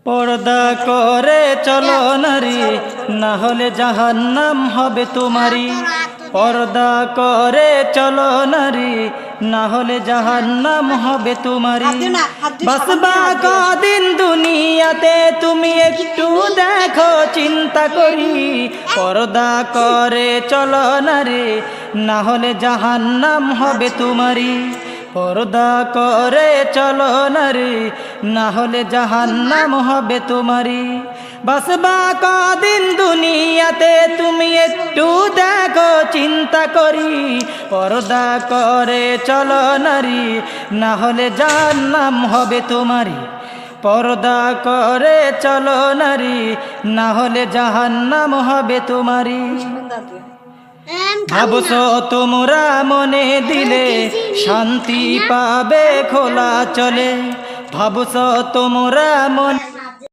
পর্দা করে চলো নারী, না হলে জাহান্নাম হবে তোমারি। পর্দা করে চলো নারী, না হলে জাহান্নাম হবে তোমারি। বাসবা কদিন দুনিয়াতে তুমি একটু দেখো চিন্তা করি। পর্দা করে চলো নারী, না হলে জাহান্নাম হবে তোমারি। পর্দা করে চলো নারী, না হলে জাহান্নাম হবে তোমারি। বাসবা কদিন দুনিয়াতে তুমি একটু দেখো চিন্তা করি। পর্দা করে চলো নারী, না হলে জাহান্নাম হবে তোমারি। পর্দা করে চলো নারী, না হলে জাহান্নাম হবে তোমারি। ভাবছো তোমরা মনে দিলে শান্তি পাবে খোলা চলে। ভাবছো তোমরা মনে